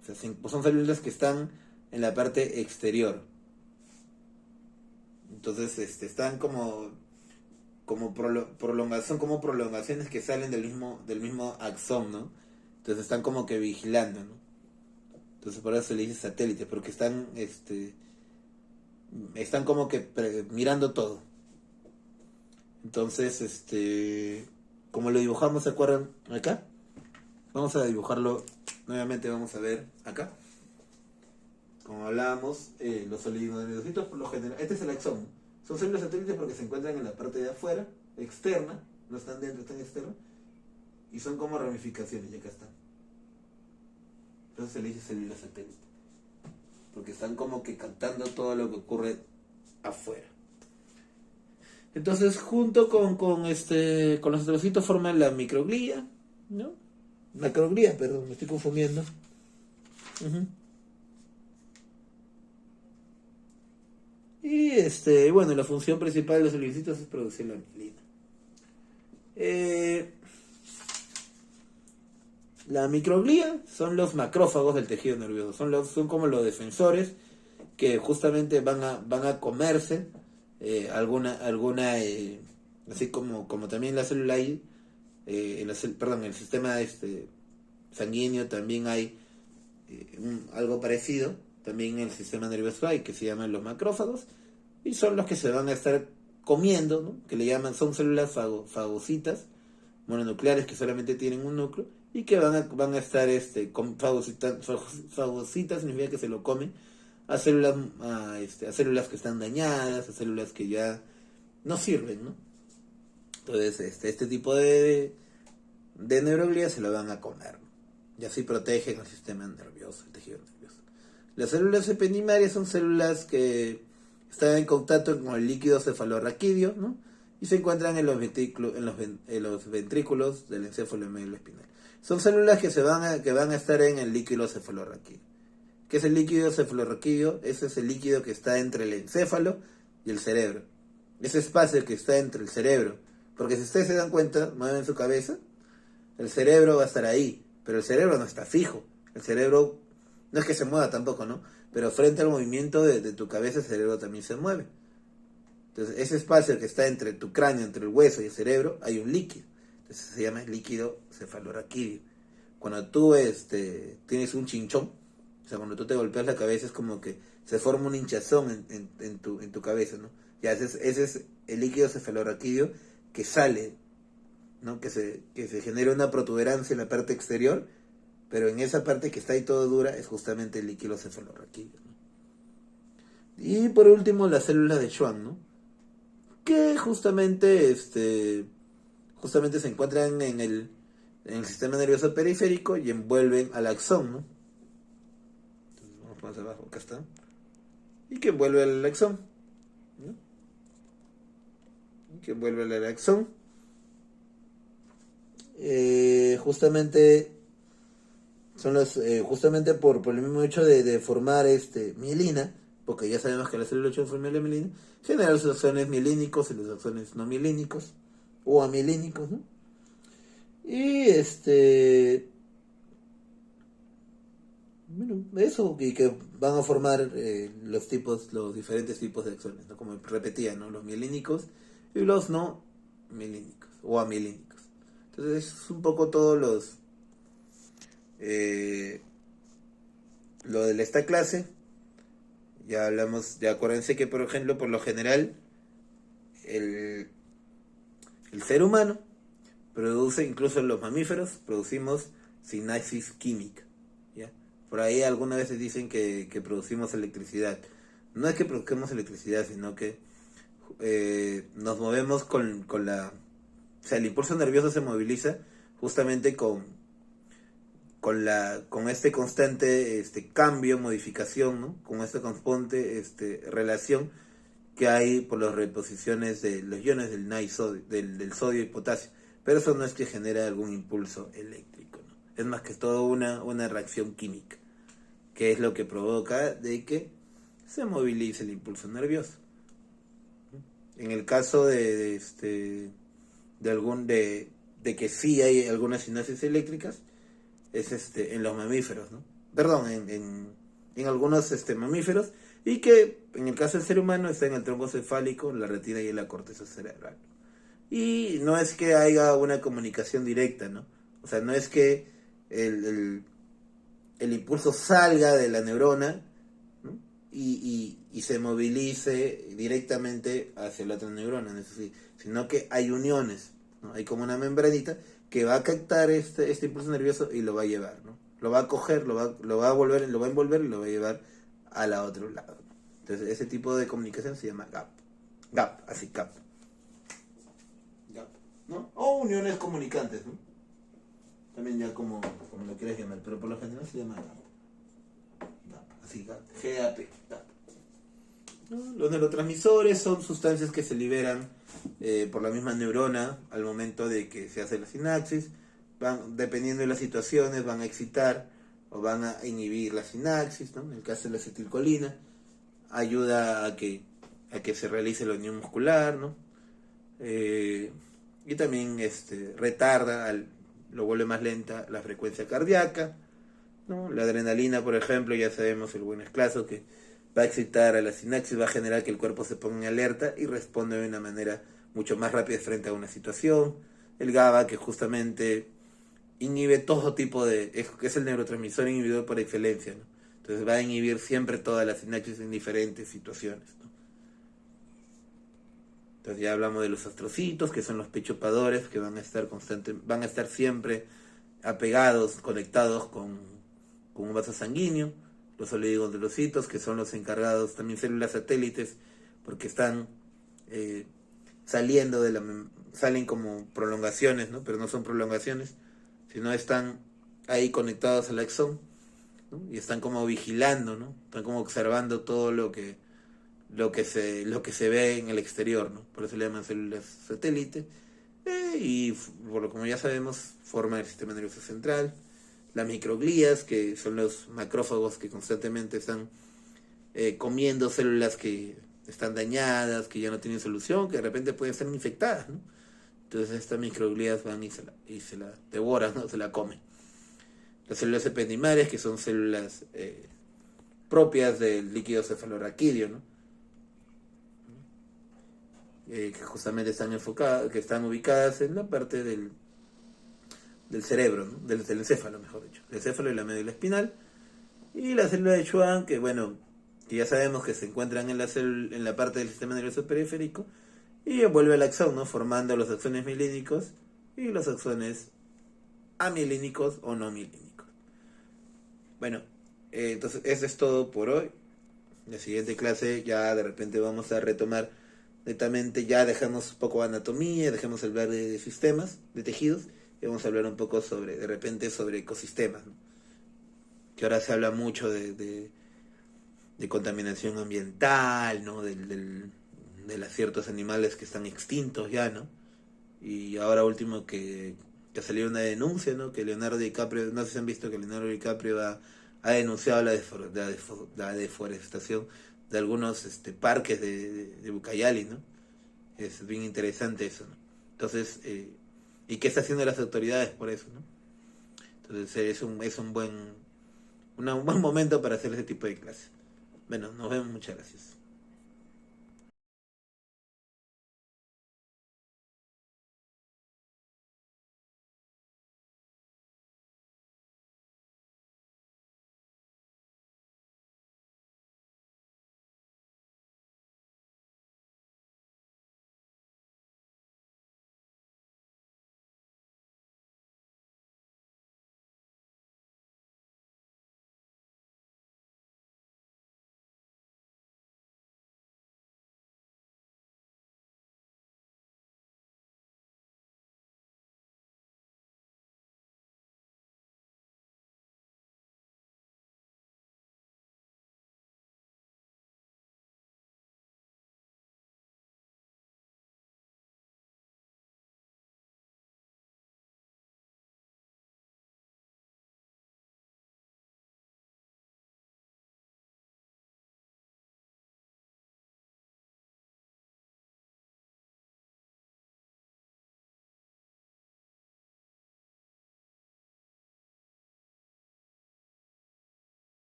O sea, son células que están en la parte exterior. Entonces, están como prolongaciones que salen del mismo axón, ¿no? Entonces están como que vigilando, ¿no? Entonces por eso se le dice satélite, porque están como que mirando todo. Entonces, como lo dibujamos, ¿se acuerdan? Acá. Vamos a dibujarlo nuevamente, vamos a ver acá. Como hablábamos, los oligodendrocitos por lo general, este es el axón. Son células satélites porque se encuentran en la parte de afuera, externa, no están dentro, están externas, y son como ramificaciones, y acá están. Entonces se le dice células satélites, porque están como que captando todo lo que ocurre afuera. Entonces, junto con los trocitos forman la microglía, ¿no? Macroglía, perdón, me estoy confundiendo. Uh-huh. Y bueno, la función principal de los oligodendrocitos es producir la mielina. La microglía son los macrófagos del tejido nervioso, son como los defensores que justamente van a comerse así como también la célula hay, en el sistema sanguíneo también hay algo parecido, también en el sistema nervioso hay, que se llaman los macrófagos, y son los que se van a estar comiendo, ¿no? Que le llaman, son células fagocitas, mononucleares que solamente tienen un núcleo, y que van a estar fagocitas significa que se lo comen a células que están dañadas, a células que ya no sirven, ¿no? Entonces, este tipo de neuroglía se lo van a comer, ¿no? Y así protegen el sistema nervioso, el tejido nervioso. Las células epidimarias son células que están en contacto con el líquido cefalorraquídeo, ¿no? Y se encuentran en los ventrículos del encéfalo medio espinal. Son células que van a estar en el líquido cefalorraquídeo. ¿Qué es el líquido cefalorraquídeo? Ese es el líquido que está entre el encéfalo y el cerebro. Ese espacio que está entre el cerebro. Porque si ustedes se dan cuenta, mueven su cabeza, el cerebro va a estar ahí, pero el cerebro no está fijo. El cerebro no es que se mueva tampoco, ¿no? Pero frente al movimiento de tu cabeza, el cerebro también se mueve. Entonces, ese espacio que está entre tu cráneo, entre el hueso y el cerebro, hay un líquido. Entonces se llama líquido cefalorraquídeo. Cuando tú tienes un chinchón, o sea, cuando tú te golpeas la cabeza es como que se forma un hinchazón en tu cabeza, ¿no? Ya ese es el líquido cefalorraquídeo que sale, ¿no? Que se genera una protuberancia en la parte exterior, pero en esa parte que está ahí todo dura es justamente el líquido cefalorraquídeo, ¿no? Y por último, la célula de Schwann, ¿no? Que justamente se encuentran en el sistema nervioso periférico y envuelven al axón, ¿no? Entonces, vamos más abajo, acá está. Y que envuelve al axón, ¿no? Y que envuelve al axón. Justamente son justamente por el mismo hecho de formar mielina, porque ya sabemos que la célula de forma la mielina, genera los axones mielínicos y los axones no mielínicos, o amielínicos, ¿no? Y bueno, eso, y que van a formar los diferentes tipos de axones, ¿no? Como repetía, ¿no? Los mielínicos y los no mielínicos, o amielínicos. Entonces es un poco todos lo de esta clase. Ya hablamos, ya acuérdense que por ejemplo, por lo general, el ser humano produce, incluso los mamíferos, producimos sinapsis química, ¿ya? Por ahí algunas veces dicen que producimos electricidad. No es que produzcamos electricidad, sino que nos movemos con la... O sea, el impulso nervioso se moviliza justamente con este constante cambio, modificación, ¿no? Con esta constante relación que hay por las reposiciones de los iones del sodio y potasio. Pero eso no es que genere algún impulso eléctrico, ¿no? Es más que todo una reacción química, que es lo que provoca de que se movilice el impulso nervioso. En el caso de que sí hay algunas sinapsis eléctricas, es en los mamíferos, ¿no? Perdón, en algunos mamíferos, y que en el caso del ser humano está en el tronco cefálico, la retina y en la corteza cerebral. Y no es que haya una comunicación directa, ¿no? O sea, no es que el impulso salga de la neurona, ¿no? y se movilice directamente hacia la otra neurona, sino que hay uniones ¿no? Hay como una membranita que va a captar este impulso nervioso y lo va a llevar, ¿no? Lo va a coger, lo va a volver, lo va a envolver y lo va a llevar al otro lado, ¿no? Entonces ese tipo de comunicación se llama gap. Gap, así gap. Gap, ¿no? O uniones comunicantes, ¿no? También ya como lo quieras llamar, pero por lo general se llama gap. Gap, así gap. GAP, gap. ¿No? Los neurotransmisores son sustancias que se liberan por la misma neurona al momento de que se hace la sinapsis. Dependiendo de las situaciones, van a excitar o van a inhibir la sinapsis, ¿no? En el caso de la acetilcolina, ayuda a que se realice la unión muscular, ¿no? Y también retarda, lo vuelve más lenta la frecuencia cardíaca, ¿no? La adrenalina, por ejemplo, ya sabemos el buen esclazo que va a excitar a la sinapsis, va a generar que el cuerpo se ponga en alerta y responde de una manera mucho más rápida frente a una situación. El GABA, que justamente inhibe todo tipo es el neurotransmisor inhibidor por excelencia, ¿no? Entonces va a inhibir siempre todas las sinapsis en diferentes situaciones, ¿no? Entonces ya hablamos de los astrocitos, que son los pechopadores, que van a estar siempre apegados, conectados con un vaso sanguíneo. Los oligodendrocitos, que son los encargados, también células satélites, porque están salen como prolongaciones, ¿no? Pero no son prolongaciones, sino están ahí conectados al axón, ¿no? Y están como vigilando, ¿no? Están como observando todo lo que se ve en el exterior, ¿no? Por eso le llaman células satélite. Y como ya sabemos, forman el sistema nervioso central. Las microglías, que son los macrófagos que constantemente están comiendo células que están dañadas, que ya no tienen solución, que de repente pueden ser infectadas, ¿no? Entonces estas microglías van y se la devoran, ¿no? Se la comen. Las células ependimarias, que son células propias del líquido cefalorraquídeo, ¿no? Que justamente están ubicadas en la parte del cerebro, ¿no? del encéfalo, mejor dicho, el encéfalo y la médula espinal. Y la célula de Schwann, que ya sabemos que se encuentran en la parte del sistema nervioso periférico, y envuelve el axón, ¿no? Formando los axones mielínicos y los axones amielínicos o no mielínicos. Bueno, entonces eso es todo por hoy. En la siguiente clase ya de repente vamos a retomar netamente, ya dejamos un poco de anatomía, dejemos hablar de sistemas, de tejidos, y vamos a hablar un poco de repente sobre ecosistemas, ¿no? Que ahora se habla mucho de contaminación ambiental, ¿no? De ciertos animales que están extintos ya, ¿no? Y ahora último que salió una denuncia, ¿no? Que Leonardo DiCaprio, no sé si han visto que Leonardo DiCaprio ha denunciado la deforestación de algunos parques de Ucayali, ¿no? Es bien interesante eso, ¿no? Entonces, ¿y qué está haciendo las autoridades por eso, ¿no? Entonces es un buen momento para hacer ese tipo de clases. Bueno, nos vemos, muchas gracias.